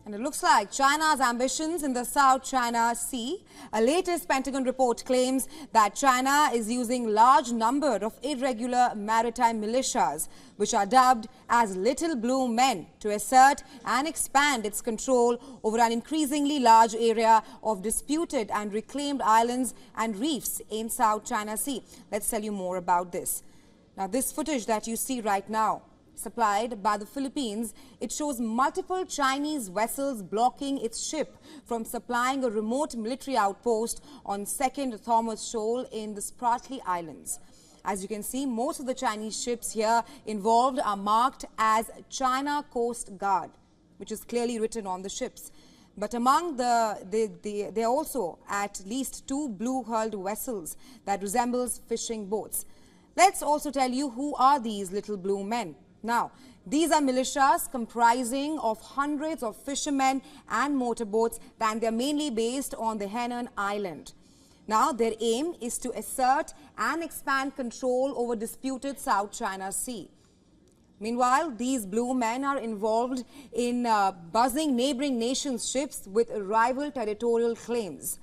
And it looks like China's ambitions in the South China Sea. A latest Pentagon report claims that China is using large number of irregular maritime militias, which are dubbed as little blue men, to assert and expand its control over an increasingly large area of disputed and reclaimed islands and reefs in South China Sea. Let's tell you more about this. Now, this footage that you see right now, supplied by the Philippines, it shows multiple Chinese vessels blocking its ship from supplying a remote military outpost on 2nd Thomas Shoal in the Spratly Islands. As you can see, most of the Chinese ships here involved are marked as China Coast Guard, which is clearly written on the ships. But among there are also at least 2 blue-hulled vessels that resembles fishing boats. Let's also tell you who are these little blue men. Now, these are militias comprising of hundreds of fishermen and motorboats, and they're mainly based on the Hainan Island. Now, their aim is to assert and expand control over disputed South China Sea. Meanwhile, these blue men are involved in buzzing neighboring nations' ships with rival territorial claims.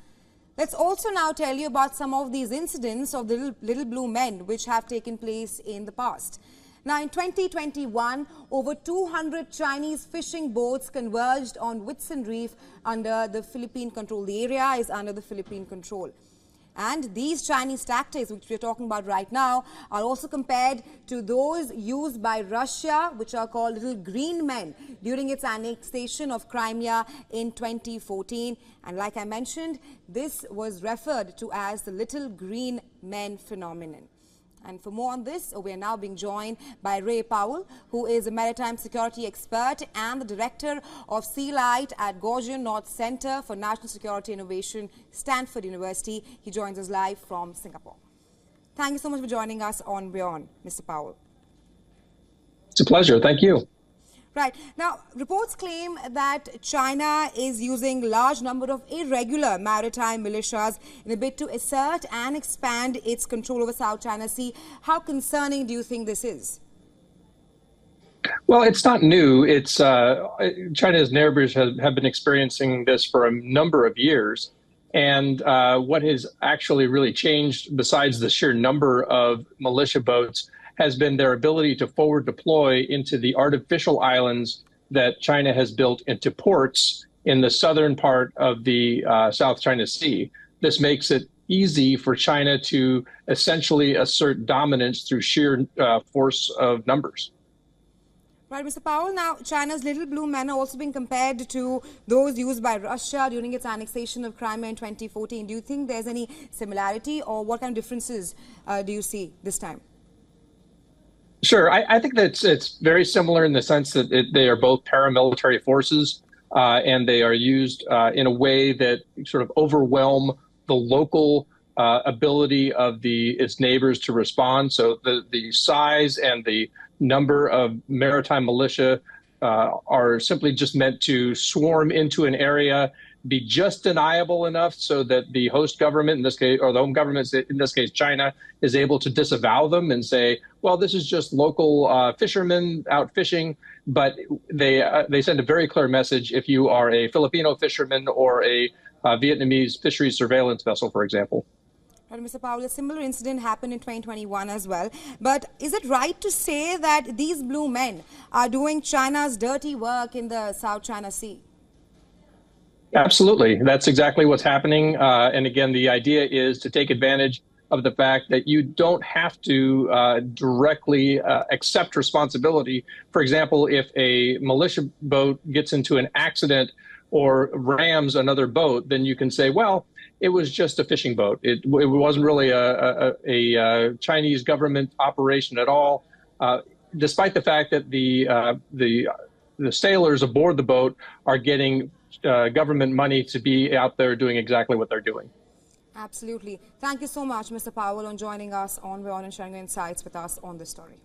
Let's also now tell you about some of these incidents of the little blue men which have taken place in the past. Now, in 2021, over 200 Chinese fishing boats converged on Whitsun Reef under the Philippine control. The area is under the Philippine control. And these Chinese tactics, which we're talking about right now, are also compared to those used by Russia, which are called little green men, during its annexation of Crimea in 2014. And like I mentioned, this was referred to as the little green men phenomenon. And for more on this, we are now being joined by Ray Powell, who is a maritime security expert and the director of Sea Light at Gauguin North Center for National Security Innovation, Stanford University. He joins us live from Singapore. Thank you so much for joining us on WION, Mr. Powell. It's a pleasure. Thank you. Right. Now, reports claim that China is using large number of irregular maritime militias in a bid to assert and expand its control over South China Sea. How concerning do you think this is? Well, it's not new. It's China's neighbors have been experiencing this for a number of years. And what has actually really changed, besides the sheer number of militia boats, has been their ability to forward deploy into the artificial islands that China has built into ports in the southern part of the South China Sea. This makes it easy for China to essentially assert dominance through sheer force of numbers. Right, Mr. Powell. Now, China's little blue men are also being compared to those used by Russia during its annexation of Crimea in 2014. Do you think there's any similarity, or what kind of differences do you see this time? Sure. I think that it's very similar in the sense that they are both paramilitary forces, and they are used in a way that sort of overwhelm the local ability of its neighbors to respond. So the size and the number of maritime militia are simply just meant to swarm into an area, be just deniable enough so that the host government, in this case, or the home government, in this case China, is able to disavow them and say, well, this is just local fishermen out fishing. But they send a very clear message if you are a Filipino fisherman or a Vietnamese fisheries surveillance vessel, for example. Right, Mr. Powell, a similar incident happened in 2021 as well. But is it right to say that these blue men are doing China's dirty work in the South China Sea? Absolutely. That's exactly what's happening. And again, the idea is to take advantage of the fact that you don't have to directly accept responsibility. For example, if a militia boat gets into an accident or rams another boat, then you can say, well, it was just a fishing boat. It wasn't really a Chinese government operation at all, despite the fact that the sailors aboard the boat are getting government money to be out there doing exactly what they're doing. Absolutely. Thank you so much, Mr. Powell, on joining us on WION and sharing your insights with us on this story.